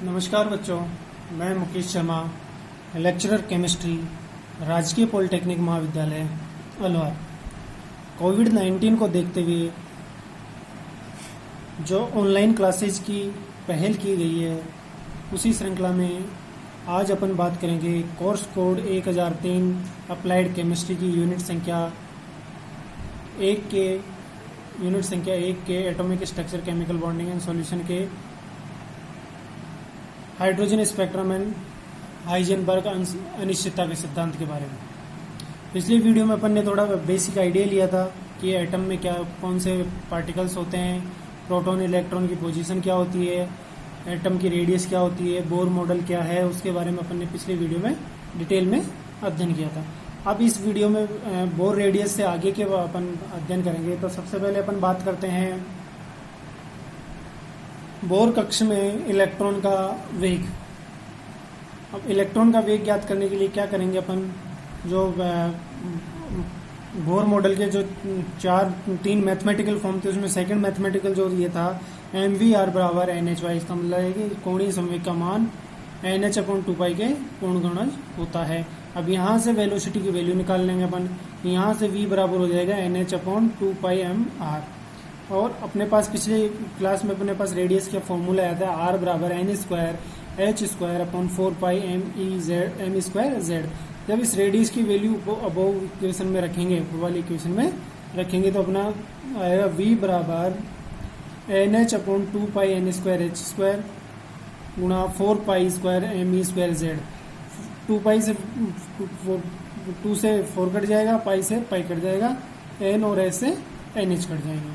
नमस्कार बच्चों, मैं मुकेश शर्मा, लेक्चरर केमिस्ट्री, राजकीय पॉलिटेक्निक महाविद्यालय अलवर। कोविड-19 को देखते हुए जो ऑनलाइन क्लासेज की पहल की गई है, उसी श्रृंखला में आज अपन बात करेंगे कोर्स कोड 1003 अप्लाइड केमिस्ट्री की यूनिट संख्या 1 के atomic structure, chemical bonding and solution के हाइड्रोजन स्पेक्ट्रम एंड हाइजेनबर्ग अनिश्चितता के सिद्धांत के बारे में। पिछली वीडियो में अपन ने थोड़ा बेसिक आइडिया लिया था कि एटम में क्या कौन से पार्टिकल्स होते हैं, प्रोटॉन इलेक्ट्रॉन की पोजीशन क्या होती है, एटम की रेडियस क्या होती है, बोर मॉडल क्या है, उसके बारे में अपन ने पिछली वीडियो में डिटेल में अध्ययन किया था। अब इस वीडियो में बोर रेडियस से आगे के अपन अध्ययन करेंगे। तो सबसे पहले अपन बात करते हैं बोर कक्ष में इलेक्ट्रॉन का वेग। अब इलेक्ट्रॉन का वेग ज्ञात करने के लिए क्या करेंगे अपन, जो बोर मॉडल के जो तीन मैथमेटिकल फॉर्म थे, उसमें सेकंड मैथमेटिकल जो ये था mvr बराबर NHY, इसका मतलब है कि कोणीय संवेग का मान NH/2π के पूर्ण गुणज होता है। अब यहाँ से वेलोसिटी की वैल्यू निकाल लेंगे अपन। यहाँ से v बराबर हो जाएगा NH/2πmr। और अपने पास पिछले क्लास में अपने पास रेडियस का फॉर्मूला आया था r बराबर n²h²/4πm²z। जब इस रेडियस की वैल्यू अबव इक्वेशन में रखेंगे, ऊपर वाली इक्वेशन में रखेंगे, तो अपना आएगा v बराबर NH/2πn²h² गुणा 4π²me²z। 2 से 4 कट जाएगा, पाई से पाई कट जाएगा, n और s से nh कट जाएंगे।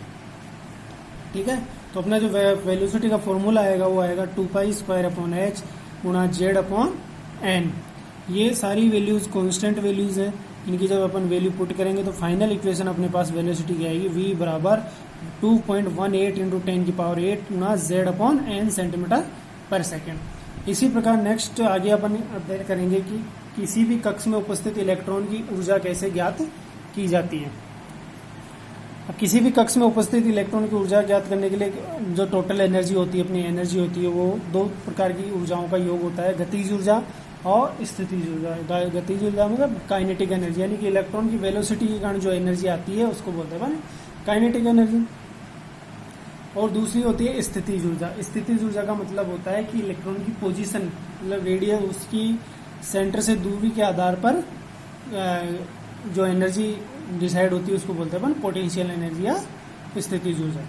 ठीक है, तो अपना जो वेलोसिटी का फॉर्मूला आएगा वो आएगा 2π² गुणा z/n। ये सारी वैल्यूज कांस्टेंट वैल्यूज है। इनकी जब अपन वैल्यू पुट करेंगे तो फाइनल इक्वेशन अपने पास वेलोसिटी की आएगी v बराबर 2.18 × 10⁸ गुणा z/n सेंटीमीटर/सेकेंड। इसी प्रकार नेक्स्ट आगे अपन अध्ययन करेंगे कि किसी भी कक्ष में उपस्थित इलेक्ट्रॉन की ऊर्जा कैसे ज्ञात की जाती है। अब किसी भी कक्ष में उपस्थित इलेक्ट्रॉन की ऊर्जा ज्ञात करने के लिए जो टोटल एनर्जी होती है, अपनी एनर्जी होती है, वो दो प्रकार की ऊर्जाओं का योग होता है, गतिज ऊर्जा और स्थितिज ऊर्जा। गतिज ऊर्जा मतलब काइनेटिक एनर्जी, यानी कि इलेक्ट्रॉन की वेलोसिटी के कारण जो एनर्जी आती है उसको बोलते हैं काइनेटिक एनर्जी। और दूसरी होती है स्थितिज ऊर्जा। स्थितिज ऊर्जा का मतलब होता है कि इलेक्ट्रॉन की पोजीशन, मतलब रेडियस, उसकी सेंटर से दूरी के आधार पर जो एनर्जी डिसाइड होती है उसको बोलते हैं पोटेंशियल एनर्जी या स्थितिज ऊर्जा।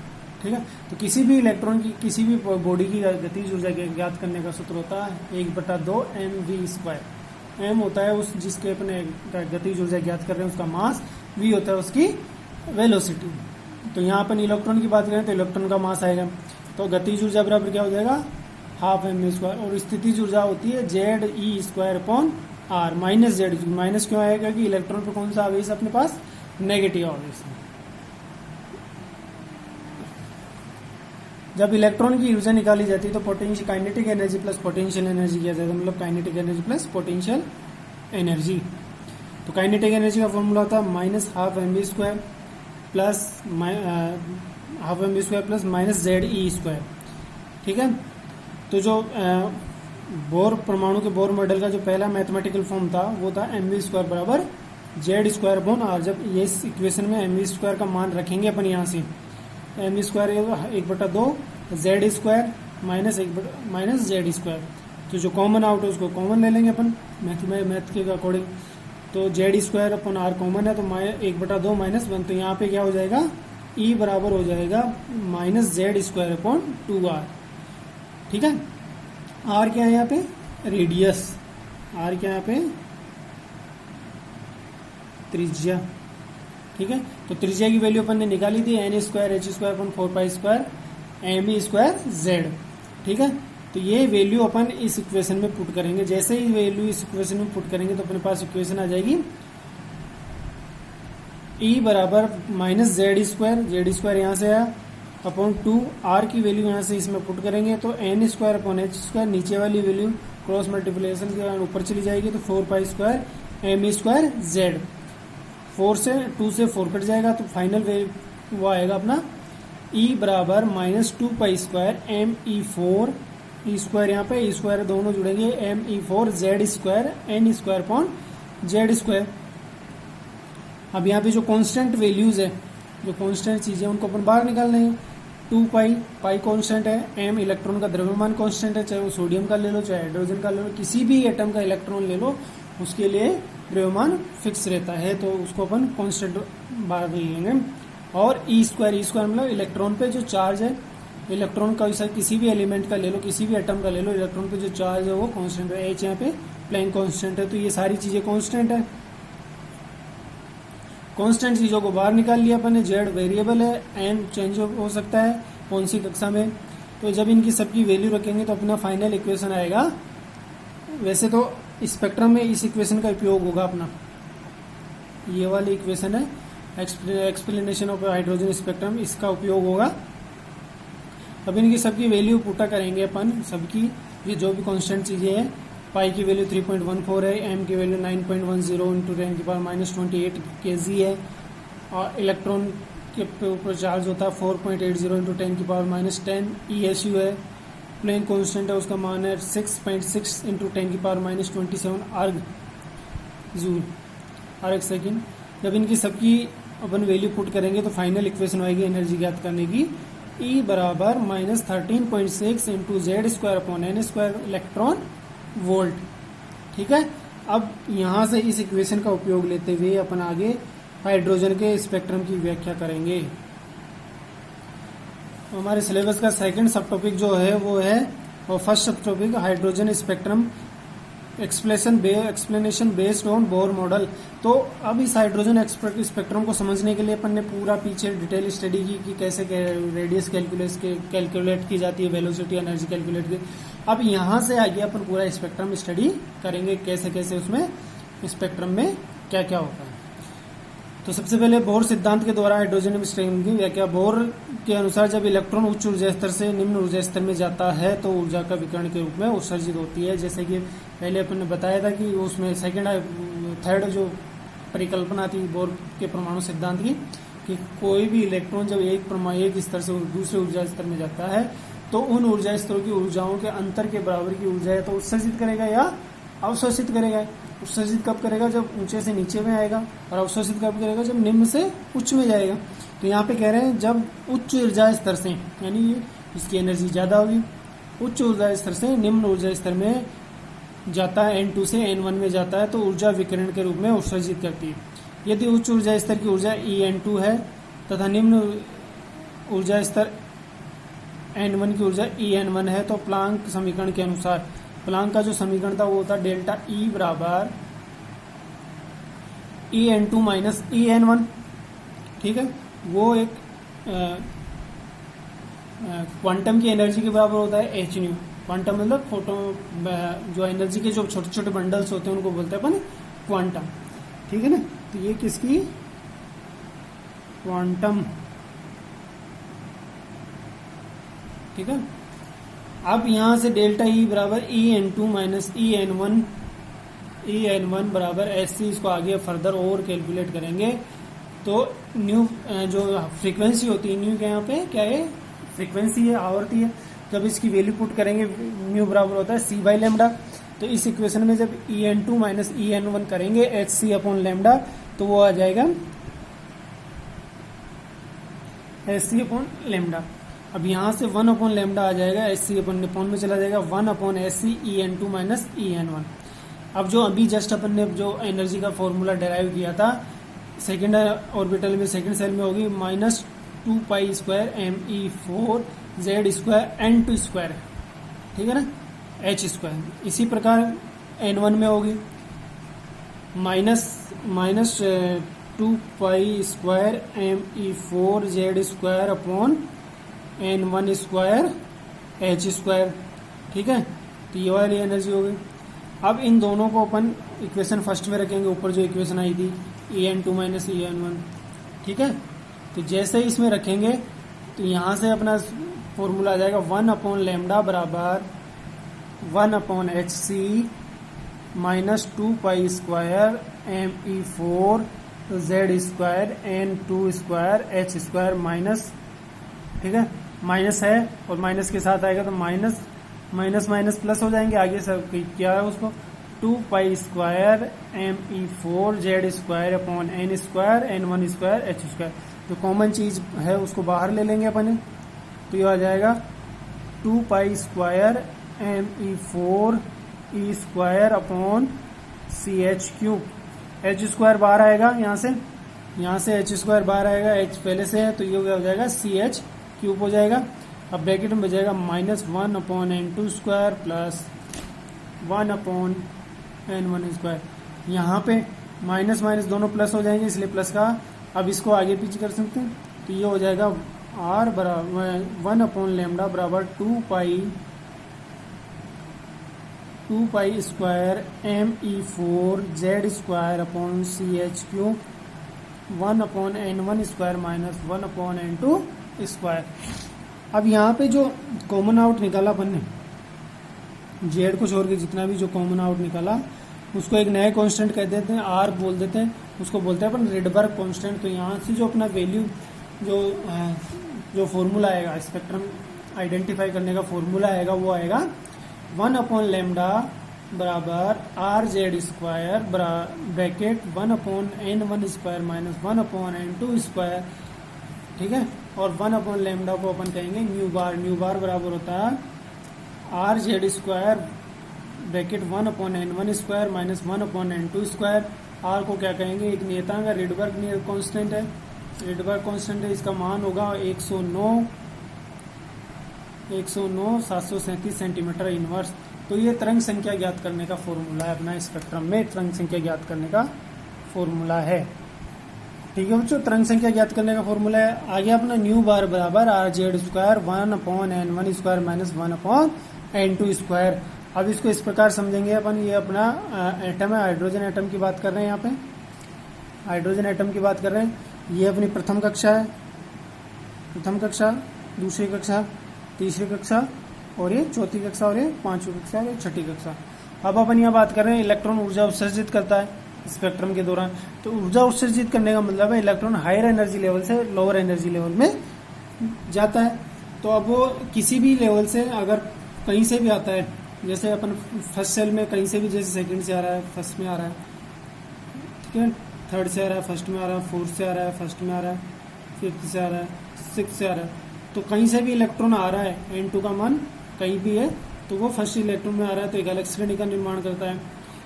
ठीक है, तो किसी भी इलेक्ट्रॉन की, किसी भी बॉडी की गतिज ऊर्जा ज्ञात करने का सूत्र होता है 1/2 mv²। m होता है उस जिसके अपने गतिज ऊर्जा ज्ञात कर रहे हैं उसका मास, v होता है उसकी वेलोसिटी। तो यहाँ अपन इलेक्ट्रॉन की बात करें तो इलेक्ट्रॉन का मास आएगा, तो गतिज ऊर्जा बराबर क्या हो जाएगा 12mv²। और स्थितिज ऊर्जा होती है ze²/r माइनस जेड। माइनस क्यों आएगा कि इलेक्ट्रॉन पर कौन सा आवेश अपने पास, नेगेटिव आवेश है। जब इलेक्ट्रॉन की ऊर्जा निकाली जाती है तो potential kinetic energy plus potential energy किया जाता है, मतलब kinetic energy plus potential energy. तो काइनेटिक एनर्जी का फॉर्मूला होता है -12mv² प्लस -ze²। ठीक है, तो जो बोर परमाणु के बोर मॉडल का जो पहला मैथमेटिकल फॉर्म था वो था mv² बराबर z²/r। जब ये इस इक्वेशन में mv² का मान रखेंगे अपन, यहाँ से mv² 1/2 z² माइनस z²। तो जो कॉमन आउट है उसको कॉमन ले लेंगे अपन मैथ के अकॉर्डिंग। तो z²/r कॉमन है, तो 1/2 -1, तो यहाँ पे क्या हो जाएगा, E बराबर हो जाएगा -z²/2r। ठीक है, r क्या है यहाँ पे, रेडियस, r क्या है यहाँ पे, त्रिज्या। ठीक है, तो त्रिज्या की वैल्यू अपन ने निकाली थी n²h²/4π²me²z। ठीक है, तो ये वैल्यू अपन इस इक्वेशन में पुट करेंगे। जैसे ही वैल्यू इस इक्वेशन में पुट करेंगे तो अपने पास इक्वेशन आ जाएगी E बराबर -z², यहाँ से आया, अपॉन 2, r की वैल्यू यहाँ से इसमें पुट करेंगे तो n²/h², नीचे वाली वैल्यू क्रॉस मल्टीप्लिकेशन के कारण ऊपर चली जाएगी, तो 4π²me²z। 2 से 4 कट जाएगा, तो फाइनल वो आएगा अपना E बराबर -2π² me4 ई स्क्वायर यहाँ पे ई स्क्वायर दोनों जुड़ेंगे ME4 Z square N square upon Z square. अब यहाँ पे जो कांस्टेंट वैल्यूज है, जो कांस्टेंट चीजें उनको अपन बाहर निकालने हैं। 2 पाई, पाई कांस्टेंट है, m इलेक्ट्रॉन का द्रव्यमान कांस्टेंट है, चाहे वो सोडियम का ले लो चाहे हाइड्रोजन का ले लो, किसी भी एटम का इलेक्ट्रॉन ले लो उसके लिए द्रव्यमान फिक्स रहता है, तो उसको अपन कांस्टेंट बाहर लेंगे। और ई स्क्वायर मतलब इलेक्ट्रॉन पे जो चार्ज है, इलेक्ट्रॉन का किसी भी एलिमेंट का ले लो, किसी भी एटम का ले लो, इलेक्ट्रॉन पे जो चार्ज है वो कांस्टेंट है। एच यहाँ पे प्लैंक कांस्टेंट है, तो ये सारी चीजें कांस्टेंट है। कांस्टेंट चीजों को बाहर निकाल लिया अपन ने। जेड वेरिएबल है, एन चेंज हो सकता है कौन सी कक्षा में, तो जब इनकी सबकी वैल्यू रखेंगे तो अपना फाइनल इक्वेशन आएगा। वैसे तो स्पेक्ट्रम में इस इक्वेशन का उपयोग होगा अपना, ये वाली इक्वेशन है एक्सप्लेनेशन ऑफ हाइड्रोजन स्पेक्ट्रम, इसका उपयोग होगा। अब इनकी सबकी वैल्यू पुटा करेंगे अपन सबकी, ये जो भी कांस्टेंट चीजें हैं। पाई की वैल्यू 3.14 है, एम की वैल्यू 9.10 इंटू 10⁻28 kg है, और इलेक्ट्रॉन के ऊपर चार्ज होता है 4.80 इंटू 10⁻10 ESU है। प्लैंक कांस्टेंट है, उसका मान है 6.6 इंटू 10⁻27 अर्ग जूल अर्ग सेकेंड। जब इनकी सबकी अपन वैल्यू पुट करेंगे तो फाइनल इक्वेशन आएगी एनर्जी ज्ञात करने की, E बराबर -13.6 into Z square upon N square electron volt. ठीक है, अब यहां से इस इक्वेशन का उपयोग लेते हुए अपन आगे हाइड्रोजन के स्पेक्ट्रम की व्याख्या करेंगे। हमारे सिलेबस का सेकंड सब टॉपिक जो है वो है, और फर्स्ट सब topic hydrogen spectrum explanation based on Bohr model. तो अब इस हाइड्रोजन स्पेक्ट्रम को समझने के लिए अपन ने पूरा पीछे डिटेल स्टडी की कि कैसे रेडियस कैलकुलेट की जाती है, वेलोसिटी एनर्जी कैलकुलेट की। अब यहाँ से आगे अपन पूरा स्पेक्ट्रम स्टडी करेंगे, कैसे कैसे उसमें स्पेक्ट्रम में क्या क्या होता है। तो सबसे पहले बोर सिद्धांत के द्वारा हाइड्रोजन स्पेक्ट्रम की व्याख्या। बोर के अनुसार जब इलेक्ट्रॉन उच्च ऊर्जा स्तर से निम्न ऊर्जा स्तर में जाता है तो ऊर्जा का विकिरण के रूप में उत्सर्जित होती है। जैसे कि पहले अपन ने बताया था कि उसमें थर्ड जो परिकल्पना थी बोर के परमाणु सिद्धांत की, कि कोई भी इलेक्ट्रॉन जब एक स्तर से दूसरे ऊर्जा स्तर में जाता है तो उन ऊर्जा स्तरों की ऊर्जाओं के अंतर के बराबर की ऊर्जा है तो उत्सर्जित करेगा या अवशोषित करेगा। उत्सर्जित कब करेगा? जब ऊंचे से नीचे में आएगा, और अवशोषित कब करेगा? जब निम्न से उच्च में जाएगा। तो यहाँ पे कह रहे हैं जब उच्च ऊर्जा स्तर से, यानी इसकी एनर्जी ज्यादा होगी, उच्च ऊर्जा स्तर से निम्न ऊर्जा स्तर में जाता है, N2 से N1 में जाता है, तो ऊर्जा विकिरण के रूप में उत्सर्जित करती है। यदि उच्च ऊर्जा स्तर की ऊर्जा EN2 है तथा निम्न ऊर्जा स्तर N1 की ऊर्जा EN1 है, तो प्लांक समीकरण के अनुसार, प्लांक का जो समीकरण था वो होता डेल्टा E बराबर EN2 माइनस EN1। ठीक है, वो एक क्वांटम की एनर्जी के बराबर होता है h न्यू। क्वांटम मतलब फोटो जो एनर्जी के जो छोटे छोटे बंडल्स होते हैं उनको बोलते हैं अपन क्वांटम। ठीक है ना, तो ये किसकी क्वांटम। ठीक है, अब यहां से डेल्टा ई बराबर EN2 माइनस EN1 बराबर SC, इसको आगे फर्दर और कैलकुलेट करेंगे तो न्यू जो फ्रीक्वेंसी होती है, न्यू के यहाँ पे क्या है? फ्रीक्वेंसी है, आवर्ती है। जब इसकी वैल्यू पुट करेंगे न्यू बराबर होता है C बाई लेमडा। तो इस इक्वेशन में जब EN2 माइनस EN1 करेंगे HC अपॉन लेमडा, तो वो आ जाएगा SC अपॉन लेमडा। अब यहां से 1 अपॉन लेमडा आ जाएगा, SC अपॉन में चला जाएगा 1 upon SC EN2 minus EN1। अब जो अभी जस्ट अपन ने जो एनर्जी का फॉर्मूला डेराइव किया था सेकेंड ऑर्बिटल में, सेकेंड सेल में होगी -2 pi square ME4 Z square N2 square. ठीक है ना, H स्क्वायर। इसी प्रकार N1 में होगी minus 2 pi square ME4 Z square upon N1 square H square. ठीक है, तो ये वाली एनर्जी हो गई। अब इन दोनों को अपन इक्वेशन फर्स्ट में रखेंगे, ऊपर जो इक्वेशन आई थी EN2 माइनस EN1। ठीक है, तो जैसे ही इसमें रखेंगे तो यहां से अपना फॉर्मूला आ जाएगा 1 अपॉन लेमडा बराबर 1 upon HC minus 2 pi square ME4 Z square N2 square H square minus. ठीक है, माइनस है और माइनस के साथ आएगा तो माइनस माइनस माइनस प्लस हो जाएंगे, आगे सब क्या है उसको 2 pi square ME4 Z square upon N square N1 square H square. जो कॉमन चीज है उसको बाहर ले लेंगे अपन, तो ये आ जाएगा 2 pi square ME4 E square upon CH cube. H square बाहर आएगा यहाँ से H स्क्वायर बाहर आएगा, H पहले से है तो ये हो जाएगा CH क्यूब हो जाएगा। अब ब्रैकेट में बचेगा -1 upon N2 square plus 1 upon N1 square. यहाँ पे माइनस माइनस दोनों प्लस हो जाएंगे इसलिए प्लस का, अब इसको आगे पीछे कर सकते हैं तो ये हो जाएगा R बराबर 1 अपॉन लेमडा बराबर 2 pi square ME4 Z square upon CH cube 1 upon N1 square minus 1 upon N2 square. अब यहाँ पे जो कॉमन आउट निकाला अपन ने, जेड को छोड़ के जितना भी जो कॉमन आउट निकाला उसको एक नए कांस्टेंट कह देते हैं, आर बोल देते हैं, उसको बोलते हैं अपन रिडबर्ग कांस्टेंट। तो यहाँ से जो अपना वैल्यू जो फॉर्मूला आएगा स्पेक्ट्रम आइडेंटिफाई करने का फॉर्मूला आएगा वो आएगा 1 अपॉन लेमडा बराबर RZ square bracket 1 upon N1 square minus 1 upon N2 square, ठीक है। और 1 अपॉन लेमडा को अपन कहेंगे न्यू बार बराबर होता है RZ square bracket 1 upon N1 square minus 1 upon N2 square. R को क्या कहेंगे, एक नियतांक का रिडबर्ग कांस्टेंट है, रिडबर्ग कांस्टेंट है, इसका मान होगा 109 737 सेंटीमीटर इनवर्स। तो ये तरंग संख्या ज्ञात करने का फॉर्मूला है अपना, स्पेक्ट्रम में तरंग संख्या ज्ञात करने का फॉर्मूला है, ठीक है बच्चों। तरंग संख्या ज्ञात करने का फॉर्मूला है। आगे अपना न्यू बार बराबर RZ square 1 upon N1 square minus 1 upon N2 square. अब इसको इस प्रकार समझेंगे अपन, ये अपना एटम है, हाइड्रोजन एटम की बात कर रहे हैं, यहाँ पे हाइड्रोजन एटम की बात कर रहे हैं। ये अपनी प्रथम कक्षा है, प्रथम कक्षा, दूसरी कक्षा, तीसरी कक्षा, और ये चौथी कक्षा, और ये पांचवी कक्षा, और ये छठी कक्षा। अब अपन यहाँ बात कर रहे हैं इलेक्ट्रॉन ऊर्जा उत्सर्जित करता है स्पेक्ट्रम के दौरान। तो ऊर्जा उत्सर्जित करने का मतलब है इलेक्ट्रॉन हायर एनर्जी लेवल से लोअर एनर्जी लेवल में जाता है। तो अब वो किसी भी लेवल से अगर कहीं से भी आता है, जैसे अपन फर्स्ट सेल में कहीं से भी, जैसे सेकंड से आ रहा है, फर्स्ट में आ रहा है, ठीक है, थर्ड से आ रहा है, फर्स्ट में आ रहा है, फोर्थ से आ रहा है, फर्स्ट में आ रहा है, फिफ्थ से आ रहा है, सिक्स से आ रहा है, तो कहीं से भी इलेक्ट्रॉन आ रहा है, N2 का मान कहीं भी है तो वो फर्स्ट इलेक्ट्रॉन में आ रहा है तो एक अलग श्रेणी का निर्माण करता है।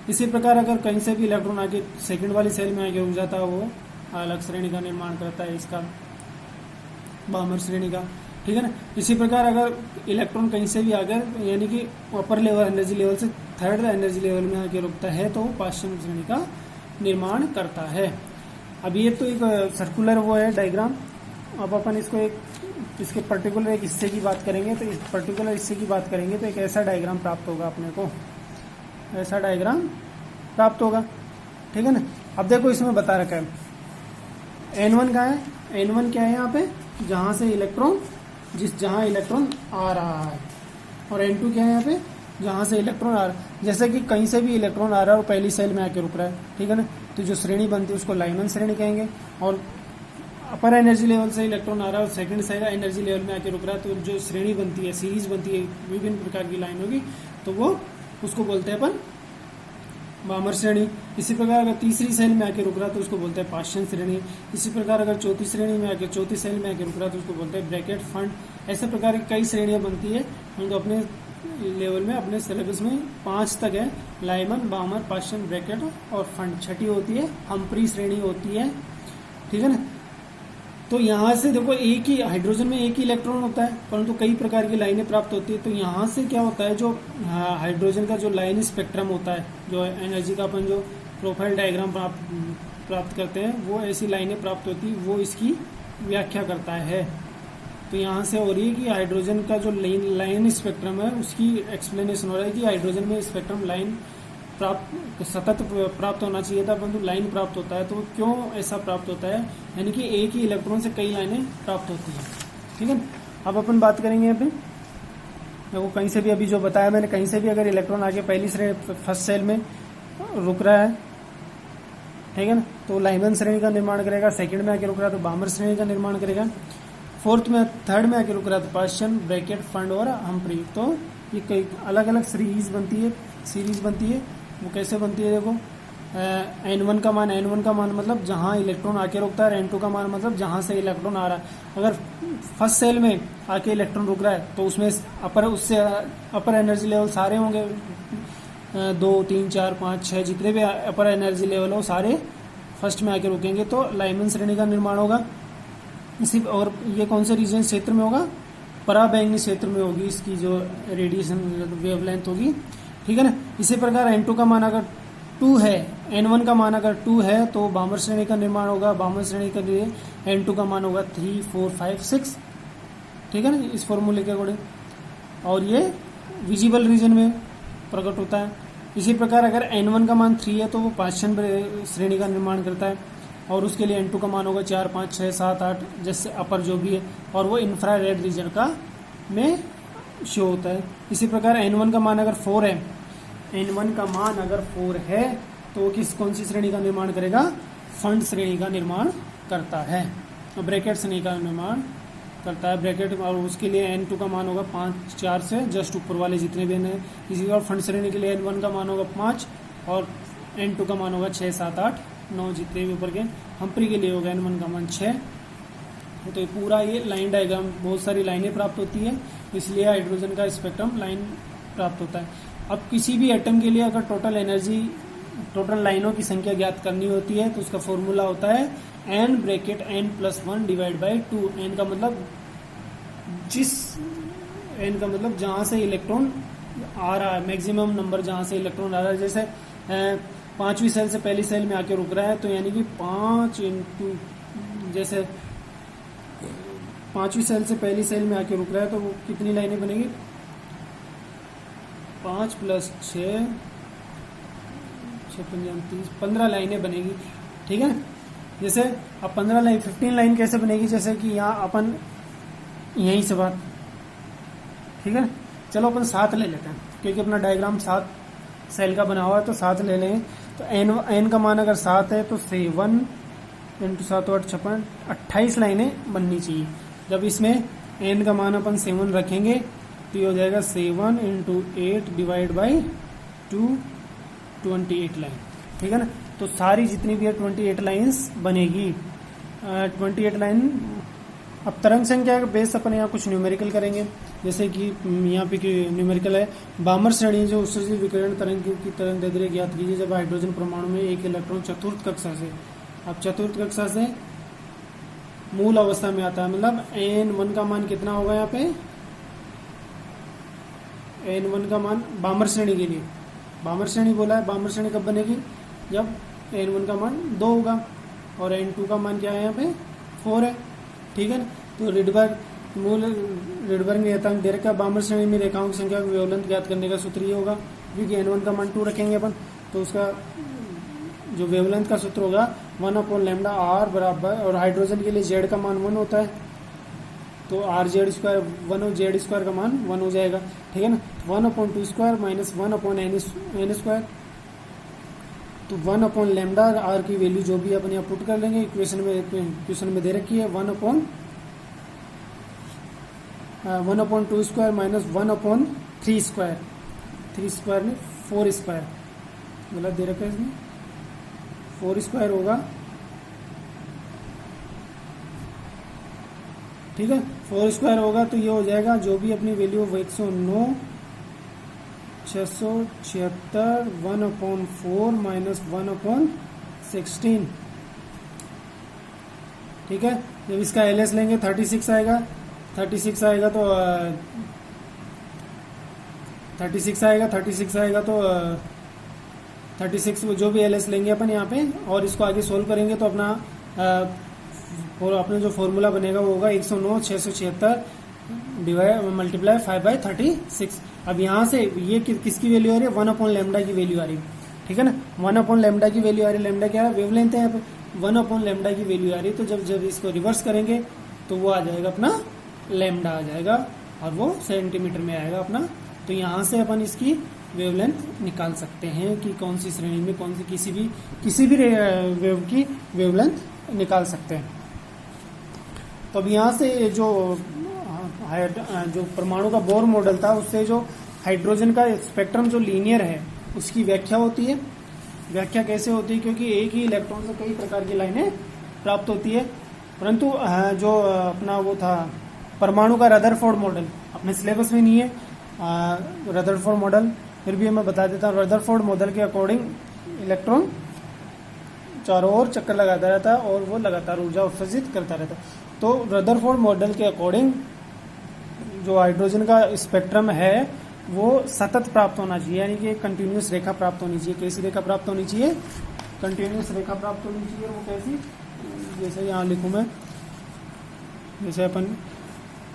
इसी प्रकार अगर कहीं से भी इलेक्ट्रॉन आके सेकंड वाली सेल में आके रुक जाता है वो अलग श्रेणी का निर्माण करता है, इसका बामर श्रेणी का, ठीक है ना। इसी प्रकार अगर इलेक्ट्रॉन कहीं से भी आकर यानी कि अपर लेवल एनर्जी लेवल से थर्ड एनर्जी लेवल में आके रुकता है तो वो पाश्चिम श्रेणी का निर्माण करता है। अब ये तो एक सर्कुलर वो है डायग्राम। अब अपन इसको एक इसके पर्टिकुलर एक हिस्से की बात करेंगे, तो इस पर्टिकुलर हिस्से की बात करेंगे तो एक ऐसा डायग्राम प्राप्त होगा अपने को, ऐसा डायग्राम प्राप्त होगा, ठीक है ना। अब देखो इसमें बता रखा है N1 का है, N1 क्या है यहाँ पे, जहां से इलेक्ट्रॉन जहां इलेक्ट्रॉन आ रहा है, और N2 क्या है यहाँ पे, जहां से इलेक्ट्रॉन आ रहा है। जैसे कि कहीं से भी इलेक्ट्रॉन आ रहा है और पहली सेल में आके रुक रहा है, ठीक है ना, तो जो श्रेणी बनती है उसको लाइमन श्रेणी कहेंगे। और अपर एनर्जी लेवल से इलेक्ट्रॉन आ रहा है और सेकंड से एनर्जी लेवल में आके रुक रहा है, तो जो श्रेणी बनती है, सीरीज बनती है, विभिन्न प्रकार की लाइन होगी, तो वो उसको बोलते हैं अपन बामर श्रेणी। इसी प्रकार अगर तीसरी सेल में आके रुक रहा है तो उसको बोलते हैं पाश्चिम श्रेणी। इसी प्रकार अगर चौथी सेल में आके रुक रहा है तो उसको बोलते हैं ब्रैकेट फंड। ऐसे प्रकार की कई श्रेणियां बनती है, हम तो अपने लेवल में अपने सिलेबस में 5 तक है, लाइमन, बामर, पाश्चिम, ब्रैकेट और फंड। छठी होती है हम्प्री श्रेणी होती है, ठीक है ना। तो यहाँ से देखो एक ही हाइड्रोजन में एक ही इलेक्ट्रॉन होता है, परंतु कई प्रकार की लाइनें प्राप्त होती है। तो यहाँ से क्या होता है, जो हाइड्रोजन का जो लाइन स्पेक्ट्रम होता है, जो एनर्जी का अपन जो प्रोफाइल डायग्राम प्राप्त करते हैं, वो ऐसी लाइनें प्राप्त होती है, वो इसकी व्याख्या करता है। तो यहाँ से हो रही है कि हाइड्रोजन का जो लाइन स्पेक्ट्रम है उसकी एक्सप्लेनेशन हो रहा है कि हाइड्रोजन में स्पेक्ट्रम लाइन सतत प्राप्त होना चाहिए था, परंतु लाइन प्राप्त होता है। तो क्यों ऐसा प्राप्त होता है, यानी कि एक ही इलेक्ट्रॉन से कई लाइनें प्राप्त होती हैं, ठीक है। अब अपन बात करेंगे यहाँ पे, देखो कहीं से भी अभी जो बताया मैंने, कहीं से भी अगर इलेक्ट्रॉन आके पहली श्रेणी फर्स्ट सेल में रुक रहा है, ठीक है ना, तो लाइमन श्रेणी का निर्माण करेगा। सेकंड में आके रुक रहा है तो बामर श्रेणी का निर्माण करेगा। थर्ड में आके रुक रहा है तो पाश्चिम, ब्रैकेट, फंड और हम्प्री। तो ये कई अलग अलग सीरीज बनती है। वो कैसे बनती है देखो, n1 का मान मतलब जहाँ इलेक्ट्रॉन आके रुकता है, n2 का मान मतलब जहाँ से इलेक्ट्रॉन आ रहा है। अगर फर्स्ट सेल में आके इलेक्ट्रॉन रुक रहा है तो उसमें उससे अपर एनर्जी लेवल सारे होंगे, 2 3 4 5 6 जितने भी अपर एनर्जी लेवल हो सारे फर्स्ट में आके रुकेंगे, तो लाइमन श्रेणी का निर्माण होगा। और ये कौन से रीजन क्षेत्र में होगा, पराबैंगनी क्षेत्र में होगी इसकी जो रेडिएशन वेवलेंथ होगी, ठीक है ना। इसी प्रकार n2 का मान अगर 2 है, n1 का मान अगर 2 है तो बामर श्रेणी का निर्माण होगा। बामर श्रेणी के लिए n2 का मान होगा 3 4 5 6, ठीक है ना, इस फॉर्मूले के अकॉर्डिंग। और ये विजिबल रीजन में प्रकट होता है। इसी प्रकार अगर n1 का मान 3 है तो वो पाषाण श्रेणी का निर्माण करता है, और उसके लिए n2 का मान होगा 4 5 6 7 8 जैसे अपर जो भी है, और वो इंफ्रारेड रीजन का में शो होता है। इसी प्रकार n1 का मान अगर 4 है, n1 का मान अगर 4 है तो कौन सी श्रेणी का निर्माण करेगा, फंड श्रेणी का निर्माण करता है, ब्रैकेट श्रेणी का निर्माण करता है ब्रैकेट। और उसके लिए n2 का मान होगा 5 4 से जस्ट ऊपर वाले जितने भी हैं। इसी प्रकार फंड श्रेणी के लिए n1 का मान होगा 5 और n2 का मान होगा 6 7 8 9 जितने भी ऊपर के। हम्प्री के लिए होगा n1 का मान 6। तो ये पूरा ये लाइन डायग्राम, बहुत सारी लाइनें प्राप्त होती है, इसलिए हाइड्रोजन का स्पेक्ट्रम लाइन प्राप्त होता है। अब किसी भी एटम के लिए अगर टोटल लाइनों की संख्या ज्ञात करनी होती है तो उसका फॉर्मूला होता है n bracket n+1 divide by 2। n का मतलब जहां से इलेक्ट्रॉन आ रहा है, मैक्सिमम नंबर जहां से इलेक्ट्रॉन आ रहा है। जैसे 5वीं सेल से पहली सेल में आके रुक रहा है तो यानी कि 5 इंटू, जैसे 5वीं सेल से पहली सेल में आके रुक रहा है तो वो कितनी लाइनें बनेगी, 5 + 6 30 15 लाइनें बनेगी, ठीक है। जैसे अब 15 लाइन कैसे बनेगी, जैसे कि यहाँ अपन यहीं से बात, ठीक है। चलो अपन 7 ले लेते हैं क्योंकि अपना डायग्राम 7 सेल का बना हुआ है, तो 7 ले लेंगे। तो n का मान अगर 7 है तो 7 × 7 8 56 28 लाइनें बननी चाहिए। जब इसमें n का मान अपन 7 रखेंगे तो ये हो जाएगा 7 × 8 डिवाइड बाई 2 28 लाइन, ठीक है ना। तो सारी जितनी भी है 28 लाइंस बनेगी। 28 लाइन। अब तरंग संख्या का बेस अपन यहाँ कुछ न्यूमेरिकल करेंगे, जैसे कि यहाँ पे न्यूमेरिकल है बामर श्रेणी जो उत्सर्जित विकिरण तरंग की तरंग दैर्ध्य ज्ञात कीजिए जब हाइड्रोजन परमाणु में एक इलेक्ट्रॉन चतुर्थ कक्षा से, अब चतुर्थ कक्षा से मूल अवस्था में आता है, मतलब n1 का मान कितना होगा यहाँ पे, n1 का मान बामर श्रेणी के लिए, बामर श्रेणी बोला है, बामर श्रेणी कब बनेगी, जब n1 का मान 2 होगा और n2 का मान क्या है यहाँ पे 4 है, ठीक है ना। तो रिडबर्ग नियतांक दे रखा बामर श्रेणी में रेखाओं की संख्या को वेवलेंथ ज्ञात करने का सूत्र ये होगा, क्योंकि n1 का मान 2 रखेंगे अपन तो उसका जो वेवलेंथ का सूत्र होगा 1/λ r बराबर, और हाइड्रोजन के लिए z का मान 1 होता है तो rz² 1z² का मान 1 हो जाएगा, ठीक है ना। 1/2² - 1/n², तो 1/λ r की वैल्यू जो भी अपन यहाँ पुट कर लेंगे क्वेश्चन में दे रखी है 1/2² - 1/3², 3² में 4² गलत दे रखा है इसमें, 4² होगा, ठीक है। 4² होगा तो ये हो जाएगा जो भी अपनी वैल्यू 109 676 1/4 - 1/16, ठीक है। जब इसका LS लेंगे 36 आएगा, 36 आएगा तो 36 जो भी LS लेंगे अपन यहाँ पे, और इसको आगे सोल्व करेंगे तो अपना और अपने जो फॉर्मूला बनेगा वो होगा 109 676 डिवाइड मल्टीप्लाई 5/36। अब यहाँ से ये किसकी वैल्यू आ रही है, 1/λ की वैल्यू आ रही है, ठीक है ना। 1/λ की वैल्यू आ रही है, लैम्डा क्या है, वेवलेंथ है यहाँ पे, 1/λ की वैल्यू आ रही है। तो जब इसको रिवर्स करेंगे तो वो आ जाएगा अपना लैम्डा आ जाएगा और वो सेंटीमीटर में आएगा अपना। तो यहाँ से अपन इसकी वेवलेंथ निकाल सकते हैं कि कौन सी श्रेणी में कौन सी किसी भी वेव की वेवलेंथ निकाल सकते हैं। तो अब यहाँ से जो परमाणु का बोर मॉडल था उससे जो हाइड्रोजन का स्पेक्ट्रम जो लीनियर है उसकी व्याख्या होती है। व्याख्या कैसे होती है, क्योंकि एक ही इलेक्ट्रॉन से कई प्रकार की लाइनें प्राप्त होती है। परंतु जो अपना वो था परमाणु का रदरफोर्ड मॉडल अपने सिलेबस में नहीं है, रदरफोर्ड मॉडल, फिर भी मैं बता देता हूँ। रदरफोर्ड मॉडल के अकॉर्डिंग इलेक्ट्रॉन चारों ओर चक्कर लगाता रहता है और वो लगातार ऊर्जा उत्सर्जित करता रहता है। तो रदरफोर्ड मॉडल के अकॉर्डिंग जो हाइड्रोजन का स्पेक्ट्रम है वो सतत प्राप्त होना चाहिए, यानी कि कंटिन्यूस रेखा प्राप्त होनी चाहिए। कैसी रेखा प्राप्त होनी चाहिए? कंटिन्यूस रेखा प्राप्त होनी चाहिए। वो कैसी? जैसे यहाँ लिखूं मैं, जैसे अपन,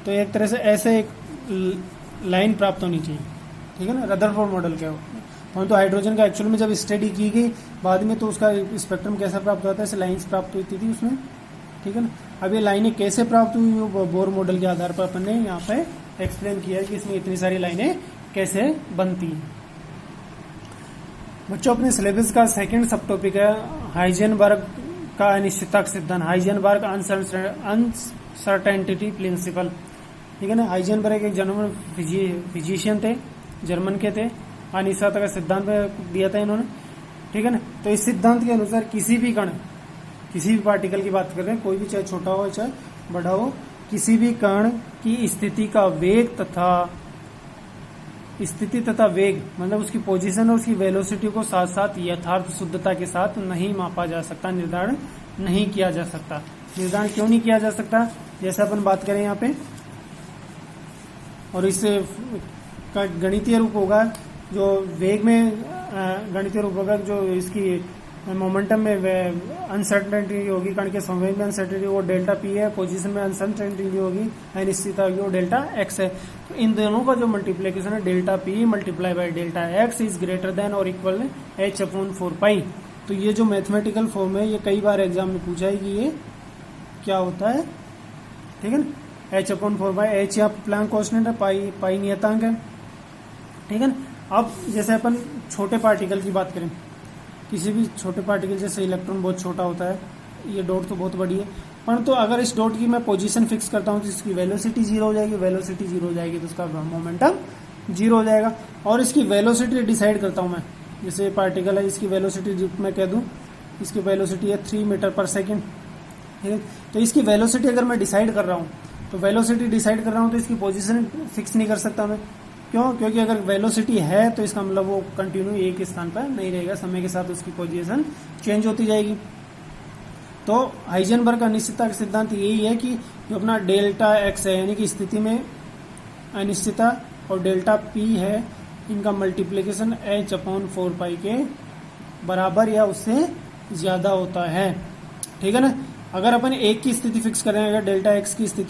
तो एक तरह से ऐसे एक लाइन प्राप्त होनी चाहिए, ठीक है ना, रदरफोर्ड मॉडल के। परंतु हाइड्रोजन का एक्चुअल में जब स्टडी की गई बाद में तो उसका स्पेक्ट्रम कैसा प्राप्त होता है, ऐसे लाइन्स प्राप्त होती थी उसमें, ठीक है ना। अब ये लाइनें कैसे प्राप्त हुई, वो बोर मॉडल के आधार पर अपन ने यहाँ पे एक्सप्लेन किया है कि इसमें इतनी सारी लाइनें कैसे बनती हैं। बच्चों, अपने सिलेबस का सेकंड सब टॉपिक है हाइजेनबर्ग का अनिश्चितता सिद्धांत, हाइजेनबर्ग अनसर्टेनिटी प्रिंसिपल, ठीक है ना। हाइजेनबर्ग एक जर्मन फिजिशियन थे, जर्मन के थे। अनिश्चितता का सिद्धांत दिया था इन्होंने, ठीक है ना। तो इस सिद्धांत के अनुसार किसी भी कण, किसी भी पार्टिकल की बात कर रहे हैं, कोई भी, चाहे छोटा हो चाहे बड़ा हो, किसी भी कण की स्थिति का वेग तथा वेग मतलब उसकी पोजीशन और उसकी वेलोसिटी को साथ साथ यथार्थ शुद्धता के साथ नहीं मापा जा सकता, निर्धारण नहीं किया जा सकता। निर्धारण क्यों नहीं किया जा सकता? जैसे अपन बात करें यहाँ पे, और इससे का गणितीय रूप होगा जो वेग में, गणितीय रूप होगा जो इसकी मोमेंटम में अनसर्टेनिटी होगी, कण के संवेग में अनसर्टेनिटी, वो डेल्टा पी है। पोजीशन में अनसर्टेनिटी होगी, अनिश्चितता होगी, वो डेल्टा एक्स है। तो इन दोनों का जो मल्टीप्लीकेशन है delta P multiply by delta x is greater than और इक्वल एच अपॉन 4 पाई। तो ये जो मैथमेटिकल फॉर्म है ये कई बार एग्जाम में पूछा है कि ये क्या होता है, ठीक है ना। एच अपॉन 4 पाई, एच यहाँ प्लैंक कांस्टेंट है, पाई नियतांक है, ठीक है ना। अब जैसे अपन छोटे पार्टिकल की बात करें, किसी भी छोटे पार्टिकल, जैसे इलेक्ट्रॉन बहुत छोटा होता है, ये डॉट तो बहुत बड़ी है, परंतु अगर इस डॉट की मैं पोजीशन फिक्स करता हूं तो इसकी वेलोसिटी जीरो हो जाएगी, वेलोसिटी जीरो हो जाएगी तो उसका मोमेंटम जीरो हो जाएगा। और इसकी वेलोसिटी डिसाइड करता हूं मैं, जैसे पार्टिकल है, इसकी वेलोसिटी मैं कह दूं, इसकी वेलोसिटी है 3 मीटर पर सेकेंड, ठीक है। तो इसकी वेलोसिटी अगर मैं डिसाइड कर रहा हूँ तो वेलोसिटी डिसाइड कर रहा हूँ तो इसकी पोजीशन फिक्स नहीं कर सकता मैं। क्यों? क्योंकि अगर वेलोसिटी है तो इसका मतलब वो कंटिन्यू एक स्थान पर नहीं रहेगा, समय के साथ उसकी पोजीशन चेंज होती जाएगी। तो हाइजेनबर्ग का अनिश्चितता का सिद्धांत यही है कि जो अपना डेल्टा एक्स है, यानी कि स्थिति में अनिश्चितता, और डेल्टा पी है, इनका मल्टीप्लीकेशन एच अपॉन 4 पाई के बराबर या उससे ज्यादा होता है, ठीक है ना। अगर अपन एक की स्थिति फिक्स करें, अगर डेल्टा एक्स की स्थिति